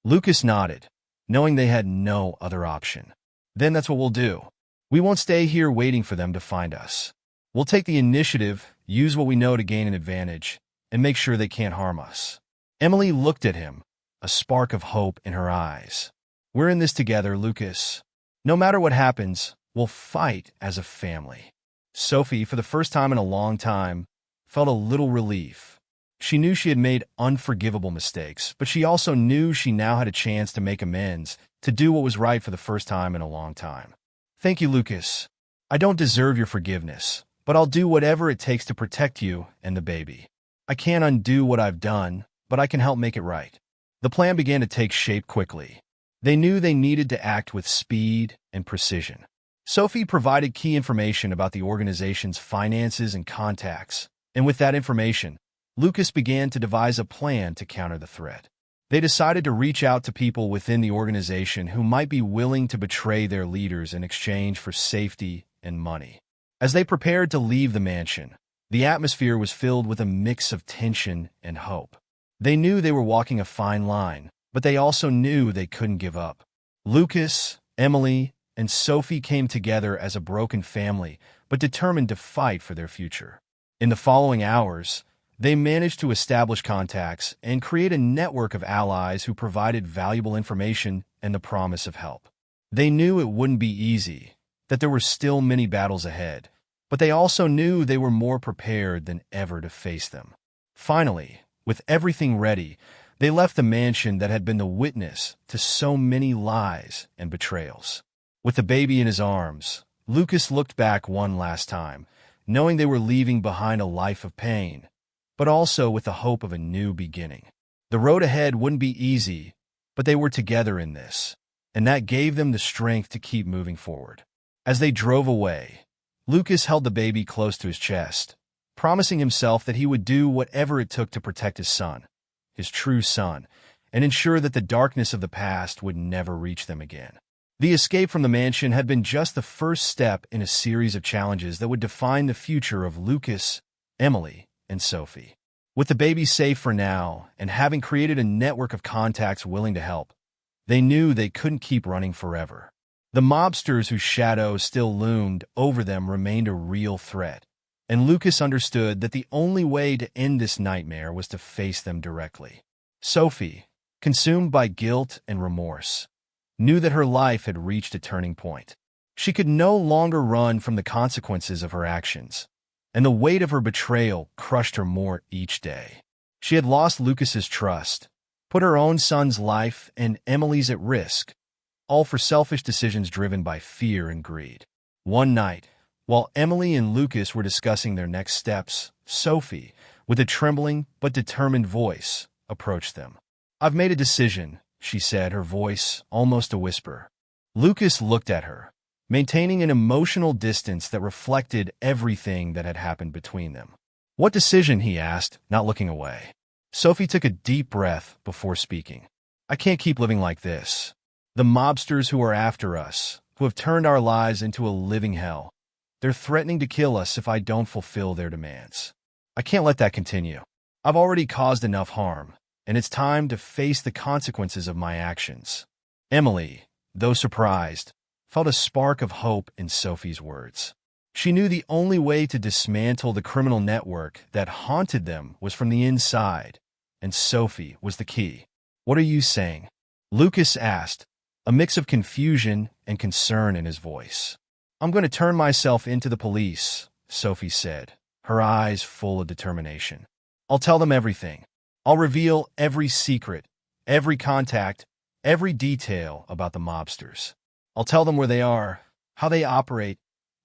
Lucas nodded, knowing they had no other option. Then that's what we'll do. We won't stay here waiting for them to find us. We'll take the initiative, use what we know to gain an advantage, and make sure they can't harm us. Emily looked at him, a spark of hope in her eyes. We're in this together, Lucas. No matter what happens, we'll fight as a family. Sophie, for the first time in a long time, felt a little relief. She knew she had made unforgivable mistakes, but she also knew she now had a chance to make amends, to do what was right for the first time in a long time. Thank you, Lucas. I don't deserve your forgiveness, but I'll do whatever it takes to protect you and the baby. I can't undo what I've done, but I can help make it right. The plan began to take shape quickly. They knew they needed to act with speed and precision. Sophie provided key information about the organization's finances and contacts, and with that information, Lucas began to devise a plan to counter the threat. They decided to reach out to people within the organization who might be willing to betray their leaders in exchange for safety and money. As they prepared to leave the mansion, the atmosphere was filled with a mix of tension and hope. They knew they were walking a fine line, but they also knew they couldn't give up. Lucas, Emily, and Sophie came together as a broken family, but determined to fight for their future. In the following hours, they managed to establish contacts and create a network of allies who provided valuable information and the promise of help. They knew it wouldn't be easy, that there were still many battles ahead, but they also knew they were more prepared than ever to face them. Finally, with everything ready, they left the mansion that had been the witness to so many lies and betrayals. With the baby in his arms, Lucas looked back one last time, knowing they were leaving behind a life of pain, but also with the hope of a new beginning. The road ahead wouldn't be easy, but they were together in this, and that gave them the strength to keep moving forward. As they drove away, Lucas held the baby close to his chest, promising himself that he would do whatever it took to protect his son, his true son, and ensure that the darkness of the past would never reach them again. The escape from the mansion had been just the first step in a series of challenges that would define the future of Lucas, Emily, and Sophie. With the baby safe for now, and having created a network of contacts willing to help, they knew they couldn't keep running forever. The mobsters whose shadows still loomed over them remained a real threat, and Lucas understood that the only way to end this nightmare was to face them directly. Sophie, consumed by guilt and remorse, knew that her life had reached a turning point. She could no longer run from the consequences of her actions, and the weight of her betrayal crushed her more each day. She had lost Lucas's trust, put her own son's life and Emily's at risk, all for selfish decisions driven by fear and greed. One night, while Emily and Lucas were discussing their next steps, Sophie, with a trembling but determined voice, approached them. "I've made a decision," she said, her voice almost a whisper. Lucas looked at her, maintaining an emotional distance that reflected everything that had happened between them. "What decision?" he asked, not looking away. Sophie took a deep breath before speaking. "I can't keep living like this. The mobsters who are after us, who have turned our lives into a living hell, they're threatening to kill us if I don't fulfill their demands. I can't let that continue. I've already caused enough harm, and it's time to face the consequences of my actions." Emily, though surprised, felt a spark of hope in Sophie's words. She knew the only way to dismantle the criminal network that haunted them was from the inside, and Sophie was the key. "What are you saying?" Lucas asked, a mix of confusion and concern in his voice. "I'm going to turn myself into the police," Sophie said, her eyes full of determination. "I'll tell them everything. I'll reveal every secret, every contact, every detail about the mobsters. I'll tell them where they are, how they operate,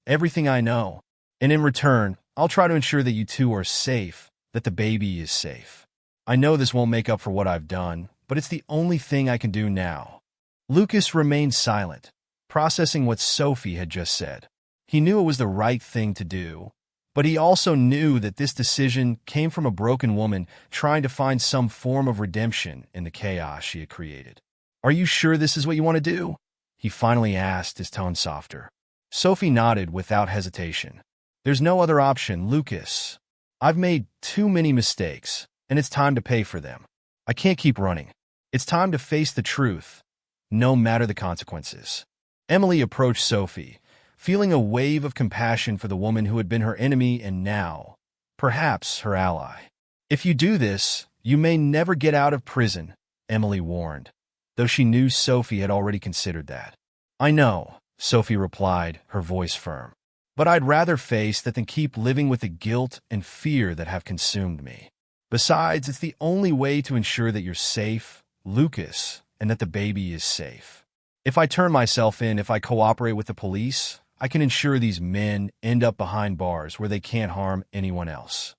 everything I know. And in return, I'll try to ensure that you two are safe, that the baby is safe. I know this won't make up for what I've done, but it's the only thing I can do now." Lucas remained silent, processing what Sophie had just said. He knew it was the right thing to do, but he also knew that this decision came from a broken woman trying to find some form of redemption in the chaos she had created. "Are you sure this is what you want to do?" he finally asked, his tone softer. Sophie nodded without hesitation. "There's no other option, Lucas. I've made too many mistakes, and it's time to pay for them. I can't keep running. It's time to face the truth, no matter the consequences." Emily approached Sophie, feeling a wave of compassion for the woman who had been her enemy and now, perhaps, her ally. "If you do this, you may never get out of prison," Emily warned, though she knew Sophie had already considered that. "I know," Sophie replied, her voice firm. "But I'd rather face that than keep living with the guilt and fear that have consumed me. Besides, it's the only way to ensure that you're safe, Lucas, and that the baby is safe. If I turn myself in, if I cooperate with the police, I can ensure these men end up behind bars where they can't harm anyone else."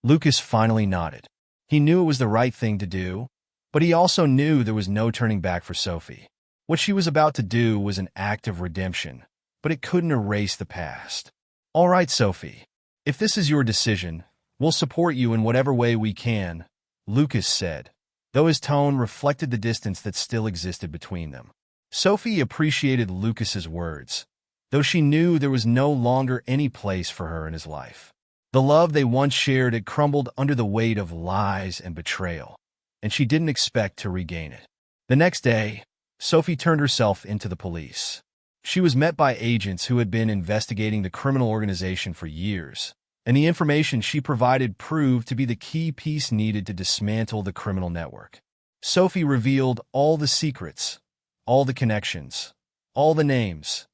Lucas finally nodded. He knew it was the right thing to do, but he also knew there was no turning back for Sophie. What she was about to do was an act of redemption, but it couldn't erase the past. "All right, Sophie. If this is your decision, we'll support you in whatever way we can," Lucas said, though his tone reflected the distance that still existed between them. Sophie appreciated Lucas's words, though she knew there was no longer any place for her in his life. The love they once shared had crumbled under the weight of lies and betrayal, and she didn't expect to regain it. The next day, Sophie turned herself into the police. She was met by agents who had been investigating the criminal organization for years, and the information she provided proved to be the key piece needed to dismantle the criminal network. Sophie revealed all the secrets, all the connections, all the names.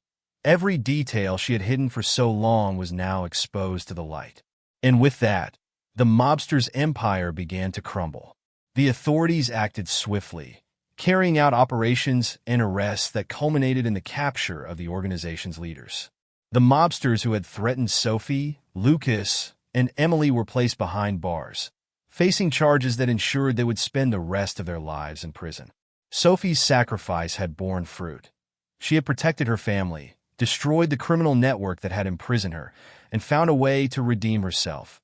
Every detail she had hidden for so long was now exposed to the light. And with that, the mobsters' empire began to crumble. The authorities acted swiftly, carrying out operations and arrests that culminated in the capture of the organization's leaders. The mobsters who had threatened Sophie, Lucas, and Emily were placed behind bars, facing charges that ensured they would spend the rest of their lives in prison. Sophie's sacrifice had borne fruit. She had protected her family, destroyed the criminal network that had imprisoned her, and found a way to redeem herself,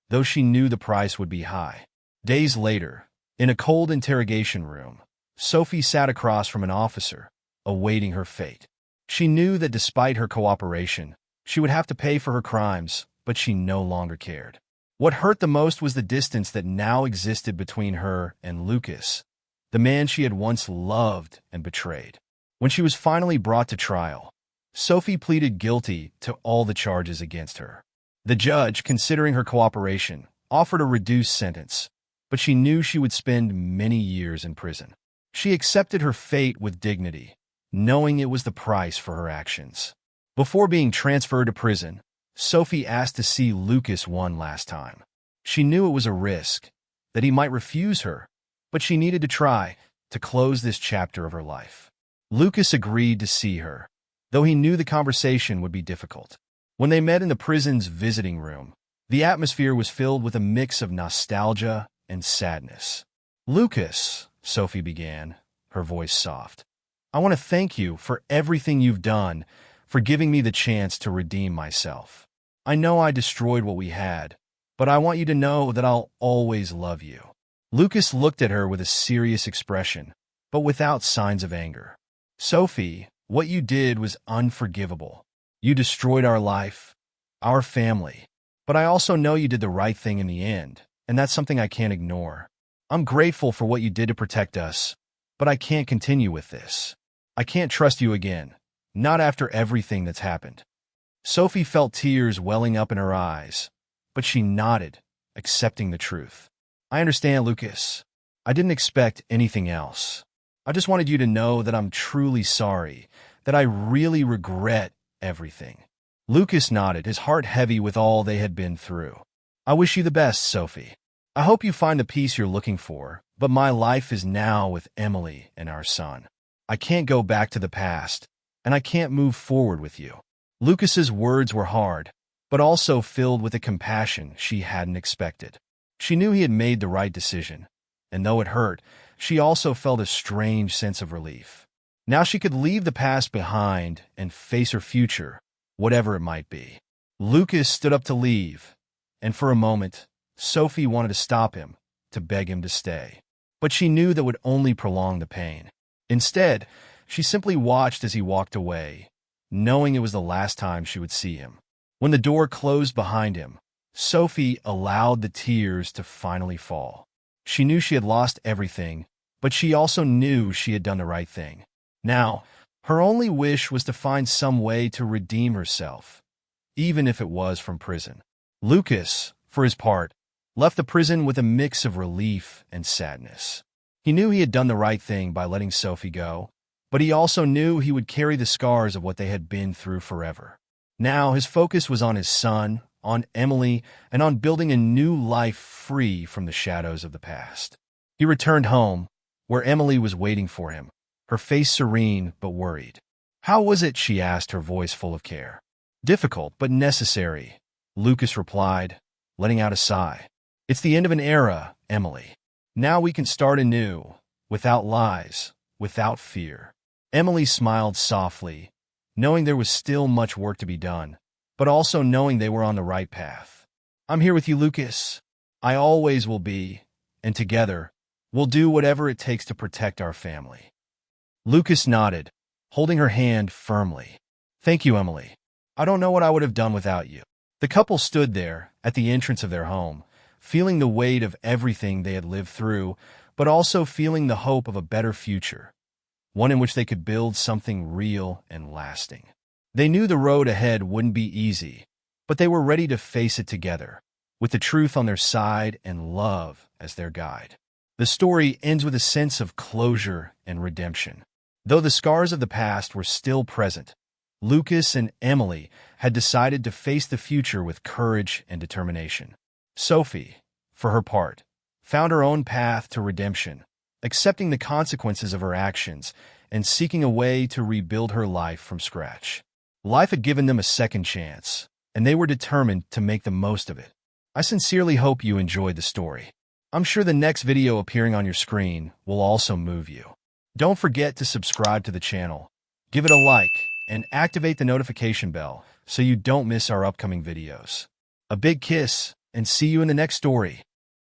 though she knew the price would be high. Days later, in a cold interrogation room, Sophie sat across from an officer, awaiting her fate. She knew that despite her cooperation, she would have to pay for her crimes, but she no longer cared. What hurt the most was the distance that now existed between her and Lucas, the man she had once loved and betrayed. When she was finally brought to trial, Sophie pleaded guilty to all the charges against her. The judge, considering her cooperation, offered a reduced sentence, but she knew she would spend many years in prison. She accepted her fate with dignity, knowing it was the price for her actions. Before being transferred to prison, Sophie asked to see Lucas one last time. She knew it was a risk, that he might refuse her, but she needed to try to close this chapter of her life. Lucas agreed to see her, though he knew the conversation would be difficult. When they met in the prison's visiting room, the atmosphere was filled with a mix of nostalgia and sadness. "Lucas," Sophie began, her voice soft, "I want to thank you for everything you've done, for giving me the chance to redeem myself. I know I destroyed what we had, but I want you to know that I'll always love you." Lucas looked at her with a serious expression, but without signs of anger. "Sophie, what you did was unforgivable. You destroyed our life, our family. But I also know you did the right thing in the end, and that's something I can't ignore. I'm grateful for what you did to protect us, but I can't continue with this. I can't trust you again, not after everything that's happened." Sophie felt tears welling up in her eyes, but she nodded, accepting the truth. "I understand, Lucas. I didn't expect anything else. I just wanted you to know that I'm truly sorry, that I really regret everything." Lucas nodded, his heart heavy with all they had been through. "I wish you the best, Sophie. I hope you find the peace you're looking for, but my life is now with Emily and our son. I can't go back to the past, and I can't move forward with you." Lucas's words were hard, but also filled with a compassion she hadn't expected. She knew he had made the right decision, and though it hurt, she also felt a strange sense of relief. Now she could leave the past behind and face her future, whatever it might be. Lucas stood up to leave, and for a moment, Sophie wanted to stop him, to beg him to stay. But she knew that would only prolong the pain. Instead, she simply watched as he walked away, knowing it was the last time she would see him. When the door closed behind him, Sophie allowed the tears to finally fall. She knew she had lost everything, but she also knew she had done the right thing. Now, her only wish was to find some way to redeem herself, even if it was from prison. Lucas, for his part, left the prison with a mix of relief and sadness. He knew he had done the right thing by letting Sophie go, but he also knew he would carry the scars of what they had been through forever. Now his focus was on his son, on Emily, and on building a new life free from the shadows of the past. He returned home, where Emily was waiting for him, her face serene but worried. "How was it?" she asked, her voice full of care. "Difficult, but necessary," Lucas replied, letting out a sigh. "It's the end of an era, Emily. Now we can start anew, without lies, without fear." Emily smiled softly, knowing there was still much work to be done, but also knowing they were on the right path. "I'm here with you, Lucas. I always will be, and together, we'll do whatever it takes to protect our family." Lucas nodded, holding her hand firmly. "Thank you, Emily. I don't know what I would have done without you." The couple stood there, at the entrance of their home, feeling the weight of everything they had lived through, but also feeling the hope of a better future, one in which they could build something real and lasting. They knew the road ahead wouldn't be easy, but they were ready to face it together, with the truth on their side and love as their guide. The story ends with a sense of closure and redemption. Though the scars of the past were still present, Lucas and Emily had decided to face the future with courage and determination. Sophie, for her part, found her own path to redemption, accepting the consequences of her actions and seeking a way to rebuild her life from scratch. Life had given them a second chance, and they were determined to make the most of it. I sincerely hope you enjoyed the story. I'm sure the next video appearing on your screen will also move you. Don't forget to subscribe to the channel, give it a like, and activate the notification bell so you don't miss our upcoming videos. A big kiss, and see you in the next story.